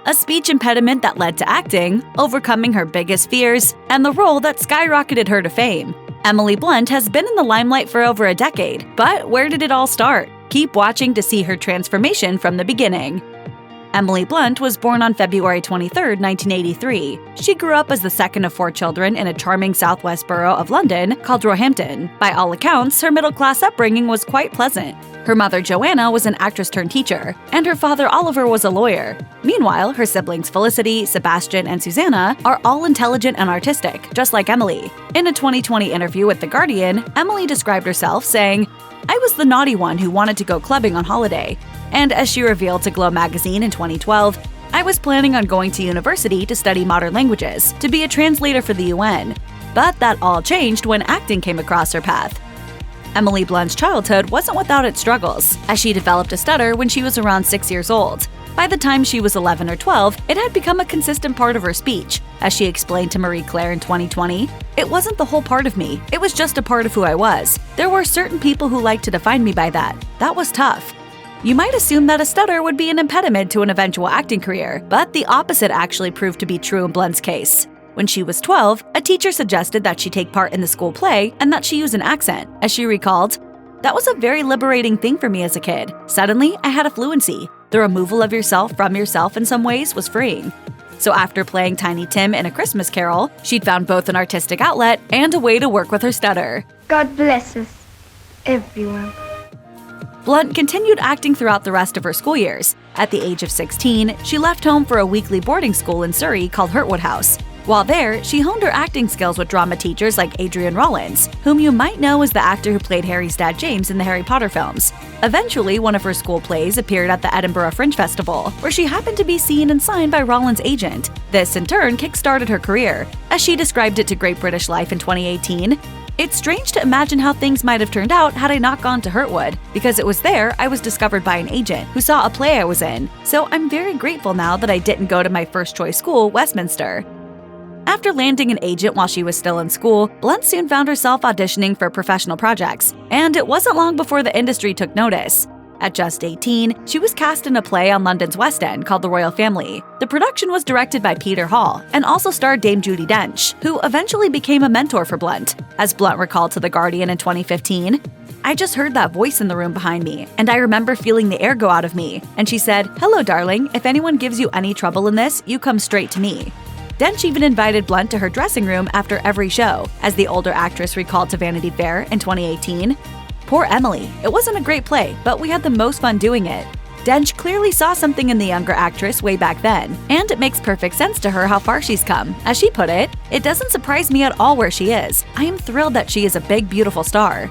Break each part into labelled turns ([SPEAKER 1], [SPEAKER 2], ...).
[SPEAKER 1] a speech impediment that led to acting, overcoming her biggest fears, and the role that skyrocketed her to fame. Emily Blunt has been in the limelight for over a decade, but where did it all start? Keep watching to see her transformation from the beginning. Emily Blunt was born on February 23, 1983. She grew up as the second of 4 children in a charming southwest borough of London called Roehampton. By all accounts, her middle-class upbringing was quite pleasant. Her mother, Joanna, was an actress-turned-teacher, and her father, Oliver, was a lawyer. Meanwhile, her siblings Felicity, Sebastian, and Susanna are all intelligent and artistic, just like Emily. In a 2020 interview with The Guardian, Emily described herself saying, "I was the naughty one who wanted to go clubbing on holiday." And as she revealed to Glow magazine in 2012, "I was planning on going to university to study modern languages, to be a translator for the UN. But that all changed when acting came across her path." Emily Blunt's childhood wasn't without its struggles, as she developed a stutter when she was around 6 years old. By the time she was 11 or 12, it had become a consistent part of her speech. As she explained to Marie Claire in 2020, "It wasn't the whole part of me, it was just a part of who I was. There were certain people who liked to define me by that. That was tough." You might assume that a stutter would be an impediment to an eventual acting career, but the opposite actually proved to be true in Blunt's case. When she was 12, a teacher suggested that she take part in the school play and that she use an accent. As she recalled, "That was a very liberating thing for me as a kid. Suddenly, I had a fluency. The removal of yourself from yourself in some ways was freeing." So after playing Tiny Tim in A Christmas Carol, she'd found both an artistic outlet and a way to work with her stutter.
[SPEAKER 2] God bless us, everyone.
[SPEAKER 1] Blunt continued acting throughout the rest of her school years. At the age of 16, she left home for a weekly boarding school in Surrey called Hurtwood House. While there, she honed her acting skills with drama teachers like Adrian Rollins, whom you might know as the actor who played Harry's dad James in the Harry Potter films. Eventually, one of her school plays appeared at the Edinburgh Fringe Festival, where she happened to be seen and signed by Rollins' agent. This, in turn, kick-started her career. As she described it to Great British Life in 2018, "It's strange to imagine how things might have turned out had I not gone to Hurtwood. Because it was there I was discovered by an agent who saw a play I was in. So I'm very grateful now that I didn't go to my first choice school, Westminster." After landing an agent while she was still in school, Blunt soon found herself auditioning for professional projects, and it wasn't long before the industry took notice. At just 18, she was cast in a play on London's West End called The Royal Family. The production was directed by Peter Hall and also starred Dame Judi Dench, who eventually became a mentor for Blunt. As Blunt recalled to The Guardian in 2015, "I just heard that voice in the room behind me, and I remember feeling the air go out of me. And she said, 'Hello, darling, if anyone gives you any trouble in this, you come straight to me.'" Dench even invited Blunt to her dressing room after every show, as the older actress recalled to Vanity Fair in 2018. "Poor Emily, it wasn't a great play, but we had the most fun doing it." Dench clearly saw something in the younger actress way back then, and it makes perfect sense to her how far she's come. As she put it, "It doesn't surprise me at all where she is. I am thrilled that she is a big, beautiful star."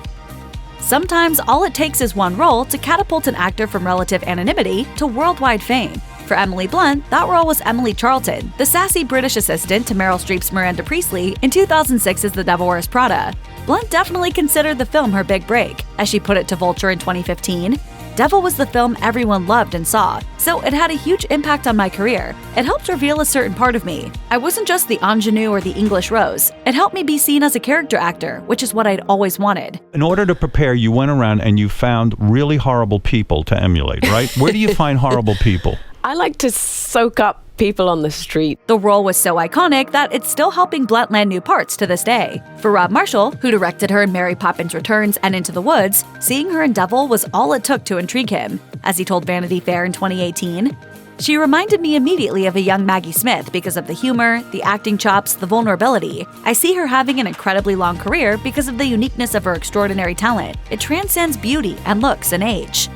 [SPEAKER 1] Sometimes all it takes is one role to catapult an actor from relative anonymity to worldwide fame. For Emily Blunt, that role was Emily Charlton, the sassy British assistant to Meryl Streep's Miranda Priestley in 2006's The Devil Wears Prada. Blunt definitely considered the film her big break. As she put it to Vulture in 2015, "Devil was the film everyone loved and saw, so it had a huge impact on my career. It helped reveal a certain part of me. I wasn't just the ingenue or the English Rose. It helped me be seen as a character actor, which is what I'd always wanted."
[SPEAKER 3] In order to prepare, you went around and you found really horrible people to emulate, right? Where do you find horrible people?
[SPEAKER 4] I like to soak up people on the street.
[SPEAKER 1] The role was so iconic that it's still helping Blunt land new parts to this day. For Rob Marshall, who directed her in Mary Poppins Returns and Into the Woods, seeing her in Devil was all it took to intrigue him. As he told Vanity Fair in 2018, "She reminded me immediately of a young Maggie Smith because of the humor, the acting chops, the vulnerability. I see her having an incredibly long career because of the uniqueness of her extraordinary talent. It transcends beauty and looks and age."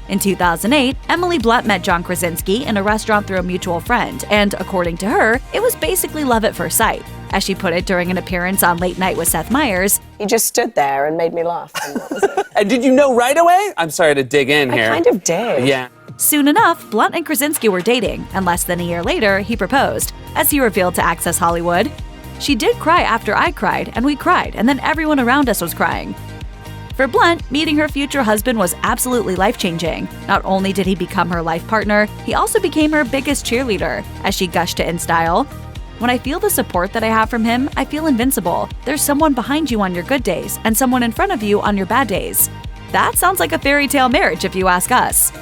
[SPEAKER 1] In 2008, Emily Blunt met John Krasinski in a restaurant through a mutual friend, and according to her, it was basically love at first sight. As she put it during an appearance on Late Night with Seth Meyers,
[SPEAKER 4] He just stood there and made me laugh. And that was it.
[SPEAKER 5] And did you know right away? I'm sorry to dig in here.
[SPEAKER 4] I kind of did.
[SPEAKER 5] Yeah.
[SPEAKER 1] soon enough, Blunt and Krasinski were dating, and less than a year later, he proposed, as he revealed to Access Hollywood. "She did cry after I cried, and we cried, and then everyone around us was crying." For Blunt, meeting her future husband was absolutely life-changing. Not only did he become her life partner, he also became her biggest cheerleader, as she gushed to InStyle. "When I feel the support that I have from him, I feel invincible. There's someone behind you on your good days, and someone in front of you on your bad days." That sounds like a fairy tale marriage if you ask us.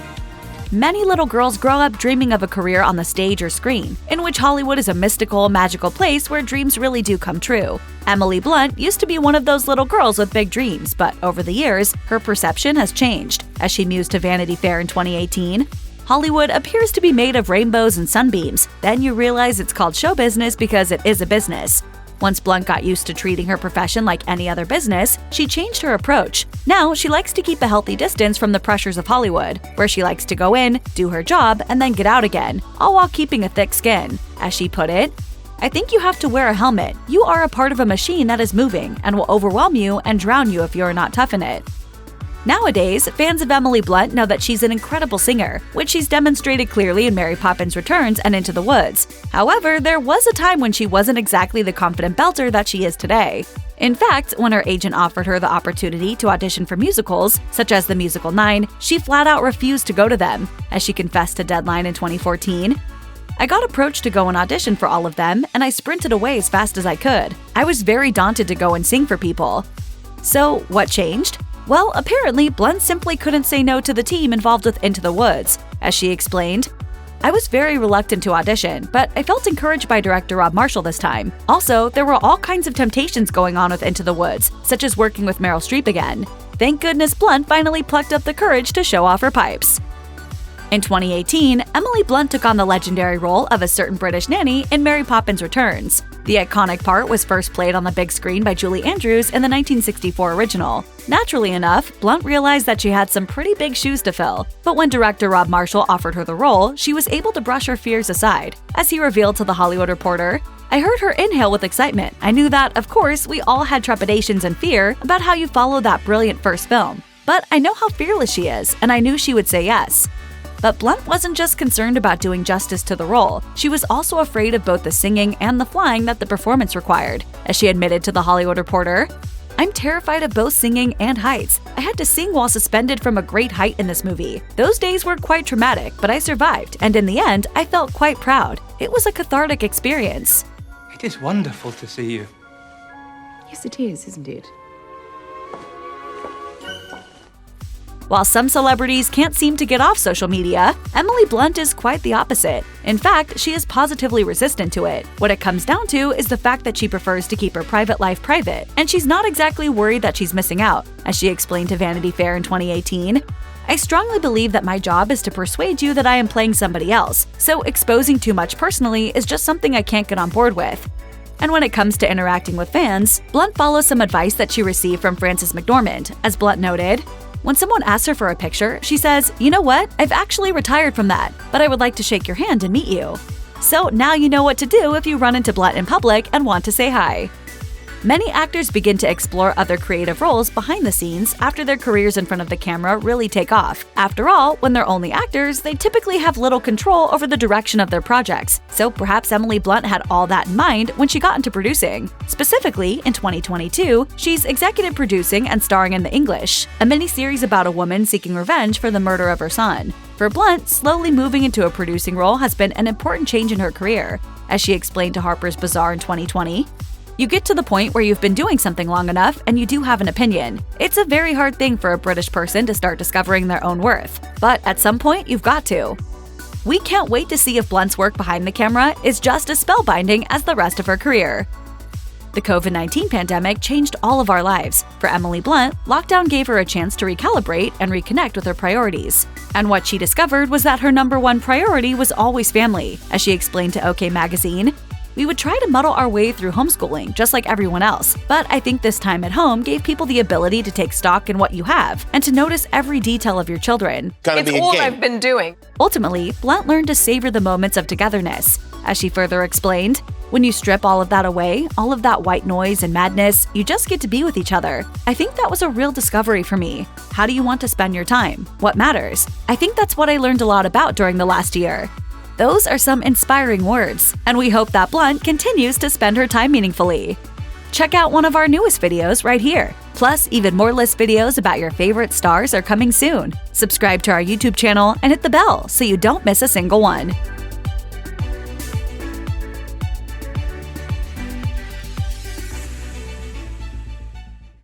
[SPEAKER 1] Many little girls grow up dreaming of a career on the stage or screen, in which Hollywood is a mystical, magical place where dreams really do come true. Emily Blunt used to be one of those little girls with big dreams, but over the years, her perception has changed. As she mused to Vanity Fair in 2018, Hollywood appears to be made of rainbows and sunbeams. Then you realize it's called show business because it is a business. Once Blunt got used to treating her profession like any other business, she changed her approach. Now, she likes to keep a healthy distance from the pressures of Hollywood, where she likes to go in, do her job, and then get out again, all while keeping a thick skin. As she put it, "I think you have to wear a helmet. You are a part of a machine that is moving and will overwhelm you and drown you if you are not tough in it." Nowadays, fans of Emily Blunt know that she's an incredible singer, which she's demonstrated clearly in Mary Poppins Returns and Into the Woods. However, there was a time when she wasn't exactly the confident belter that she is today. In fact, when her agent offered her the opportunity to audition for musicals, such as the musical 9, she flat out refused to go to them. As she confessed to Deadline in 2014, "I got approached to go and audition for all of them, and I sprinted away as fast as I could. I was very daunted to go and sing for people." So, what changed? Well, apparently, Blunt simply couldn't say no to the team involved with Into the Woods. As she explained, "I was very reluctant to audition, but I felt encouraged by director Rob Marshall this time. Also, there were all kinds of temptations going on with Into the Woods, such as working with Meryl Streep again. Thank goodness Blunt finally plucked up the courage to show off her pipes." In 2018, Emily Blunt took on the legendary role of a certain British nanny in Mary Poppins Returns. The iconic part was first played on the big screen by Julie Andrews in the 1964 original. Naturally enough, Blunt realized that she had some pretty big shoes to fill, but when director Rob Marshall offered her the role, she was able to brush her fears aside. As he revealed to The Hollywood Reporter, "I heard her inhale with excitement. I knew that, of course, we all had trepidations and fear about how you follow that brilliant first film. But I know how fearless she is, and I knew she would say yes." But Blunt wasn't just concerned about doing justice to the role, she was also afraid of both the singing and the flying that the performance required. As she admitted to The Hollywood Reporter, "I'm terrified of both singing and heights. I had to sing while suspended from a great height in this movie. Those days were quite traumatic, but I survived, and in the end, I felt quite proud. It was a cathartic experience."
[SPEAKER 6] It is wonderful to see you.
[SPEAKER 7] Yes, it is, isn't it?
[SPEAKER 1] While some celebrities can't seem to get off social media, Emily Blunt is quite the opposite. In fact, she is positively resistant to it. What it comes down to is the fact that she prefers to keep her private life private, and she's not exactly worried that she's missing out. As she explained to Vanity Fair in 2018, "I strongly believe that my job is to persuade you that I am playing somebody else, so exposing too much personally is just something I can't get on board with." And when it comes to interacting with fans, Blunt follows some advice that she received from Frances McDormand. As Blunt noted, when someone asks her for a picture, she says, "You know what? I've actually retired from that, but I would like to shake your hand and meet you." So now you know what to do if you run into Blunt in public and want to say hi. Many actors begin to explore other creative roles behind the scenes after their careers in front of the camera really take off. After all, when they're only actors, they typically have little control over the direction of their projects. So perhaps Emily Blunt had all that in mind when she got into producing. Specifically, in 2022, she's executive producing and starring in The English, a miniseries about a woman seeking revenge for the murder of her son. For Blunt, slowly moving into a producing role has been an important change in her career. As she explained to Harper's Bazaar in 2020, "You get to the point where you've been doing something long enough and you do have an opinion. It's a very hard thing for a British person to start discovering their own worth. But at some point, you've got to." We can't wait to see if Blunt's work behind the camera is just as spellbinding as the rest of her career. The COVID-19 pandemic changed all of our lives. For Emily Blunt, lockdown gave her a chance to recalibrate and reconnect with her priorities. And what she discovered was that her #1 priority was always family. As she explained to OK Magazine, "We would try to muddle our way through homeschooling, just like everyone else. But I think this time at home gave people the ability to take stock in what you have and to notice every detail of your children."
[SPEAKER 4] It's all I've been doing.
[SPEAKER 1] Ultimately, Blunt learned to savor the moments of togetherness. As she further explained, "When you strip all of that away, all of that white noise and madness, you just get to be with each other. I think that was a real discovery for me. How do you want to spend your time? What matters? I think that's what I learned a lot about during the last year." Those are some inspiring words, and we hope that Blunt continues to spend her time meaningfully. Check out one of our newest videos right here. Plus, even more list videos about your favorite stars are coming soon. Subscribe to our YouTube channel and hit the bell so you don't miss a single one.